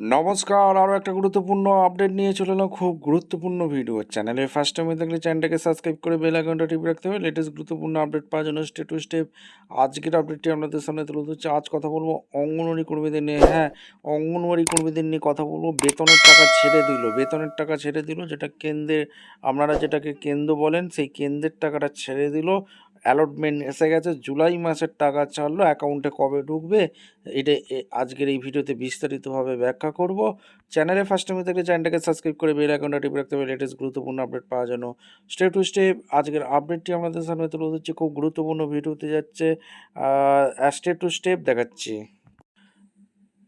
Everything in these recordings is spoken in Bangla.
নমস্কার, আরও একটা গুরুত্বপূর্ণ আপডেট নিয়ে চলে এলাম। খুব গুরুত্বপূর্ণ ভিডিও। চ্যানেলে ফার্স্ট টাইম থাকলে চ্যানেলটাকে সাবস্ক্রাইব করে বেল আইকনটা টিপে রাখতে হবে লেটেস্ট গুরুত্বপূর্ণ আপডেট পাওয়ার জন্য। স্টেপ টু স্টেপ আজকের আপডেটটি আপনাদের সামনে তুলে ধরছি। আজ কথা বলবো অঙ্গনওয়াড়ি কর্মীদের নিয়ে। হ্যাঁ, অঙ্গনওয়াড়ি কর্মীদের নিয়ে কথা বলবো। বেতনের টাকা ছেড়ে দিল, যেটা কেন্দ্রে, আপনারা যেটাকে কেন্দ্র বলেন, সেই কেন্দ্রের টাকাটা ছেড়ে দিল। অ্যালটমেন্ট এসে গেছে, জুলাই মাসের টাকা ছাড়লো, অ্যাকাউন্টে কবে ঢুকবে এটা আজকের এই ভিডিওতে বিস্তারিতভাবে ব্যাখ্যা করব। চ্যানেলে ফার্স্ট টাইম থাকলে চ্যানেলটাকে সাবস্ক্রাইব করে বেল আইকনটা টিপে রাখতে হবে লেটেস্ট গুরুত্বপূর্ণ আপডেট পাওয়ার জন্য। স্টেপ টু স্টেপ আজকের আপডেটটি আপনাদের সামনে তুলে ধরছি। খুব গুরুত্বপূর্ণ ভিডিওতে যাচ্ছে, স্টেপ টু স্টেপ দেখাচ্ছি।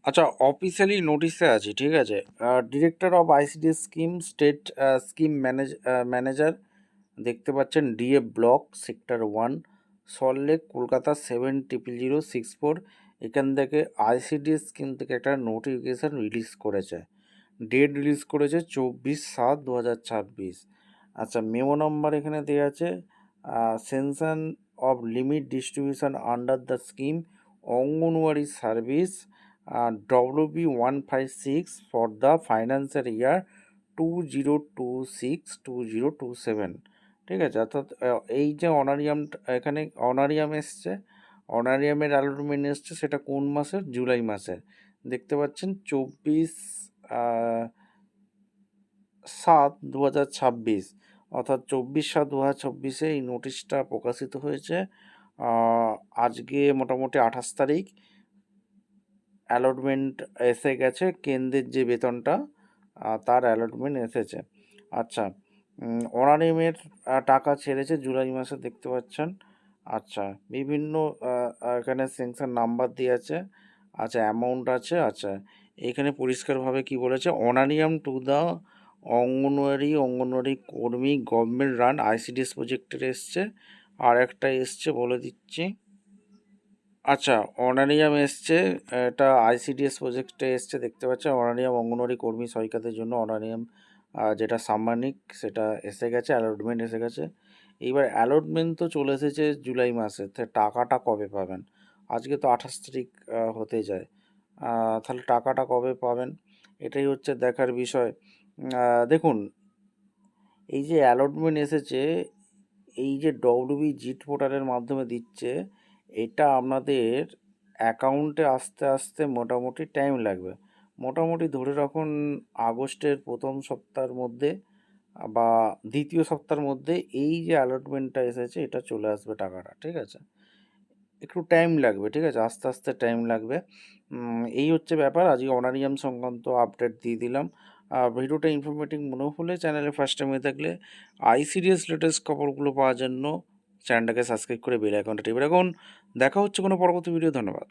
আচ্ছা, অফিসিয়ালি নোটিশে আছি, ঠিক আছে। Director of ICD scheme, state scheme manager, দেখতে পাচ্ছেন, DA block, sector 1, Salt Lake, Kolkata 700064। এখান থেকে আইসিডি স্কিম থেকে একটা নোটিফিকেশান রিলিজ করেছে। ডেট রিলিজ করেছে 24/7/2026। আচ্ছা, মেমো নাম্বার এখানে দেওয়া আছে। Sanction of limit distribution under the scheme anganwadi service WB156 for the financial year 2026-2027। ঠিক আছে, অর্থাৎ এই যে অনারিয়াম, এখানে অনারিয়াম এসছে, অনারিয়ামের অ্যালটমেন্ট এসছে, সেটা কোন মাসের? জুলাই মাসের। দেখতে পাচ্ছেন 24/7/2026, অর্থাৎ 24/7/2026 এই নোটিশটা প্রকাশিত হয়েছে। আজকে মোটামুটি 28 তারিখ। অ্যালটমেন্ট এসে গেছে, কেন্দ্রের যে বেতনটা তার অ্যালটমেন্ট এসেছে। আচ্ছা, অনারিয়ামের টাকা ছেড়েছে জুলাই মাসে, দেখতে পাচ্ছেন। আচ্ছা, বিভিন্ন এখানে সেকশন নাম্বার দিয়ে আছে। আচ্ছা, অ্যামাউন্ট আছে। আচ্ছা, এখানে পরিষ্কারভাবে কি বলেছে, অনারিয়াম টু দ্য অঙ্গনওয়াড়ি কর্মী গভর্নমেন্ট রান আইসিডিএস প্রজেক্টের এসছে। আর একটা এসছে, বলে দিচ্ছি। আচ্ছা, অনারিয়াম এসছে, এটা আইসিডিএস প্রজেক্টে এসছে, দেখতে পাচ্ছেন। অনারিয়াম অঙ্গনওয়াড়ি কর্মী সহায়িকাদের জন্য অনারিয়াম, যেটা সাম্মানিক, সেটা এসে গেছে, অ্যালটমেন্ট এসে গেছে। এইবার অ্যালটমেন্ট তো চলে এসেছে জুলাই মাসে, টাকাটা কবে পাবেন? আজকে তো 28 তারিখ হতে যায়, তাহলে টাকাটা কবে পাবেন? এটাই হচ্ছে দেখার বিষয়। দেখুন, এই যে অ্যালটমেন্ট এসেছে, এই যে ডব্লিউবি জিট পোর্টালের মাধ্যমে দিচ্ছে, এটা আপনাদের অ্যাকাউন্টে আসতে আসতে মোটামুটি টাইম লাগবে। মোটামুটি ধরে রাখুন আগস্টের প্রথম সপ্তাহের মধ্যে বা দ্বিতীয় সপ্তাহের মধ্যে এই যে অ্যালটমেন্টটা এসেছে, এটা চলে আসবে টাকাটা, ঠিক আছে। একটু টাইম লাগবে, ঠিক আছে, আস্তে আস্তে টাইম লাগবে। এই হচ্ছে ব্যাপার। আজকে অনারিয়াম সংক্রান্ত আপডেট দিয়ে দিলাম। ভিডিওটা ইনফরমেটিভ মনে হলে, চ্যানেলে ফার্স্ট টাইম হয়ে থাকলে আইসিডিএস লেটেস্ট খবরগুলো পাওয়ার জন্য চ্যানেলটাকে সাবস্ক্রাইব করে বেল আইকনটা টিপে রাখুন। দেখা হচ্ছে কোনো পরবর্তী ভিডিও। ধন্যবাদ।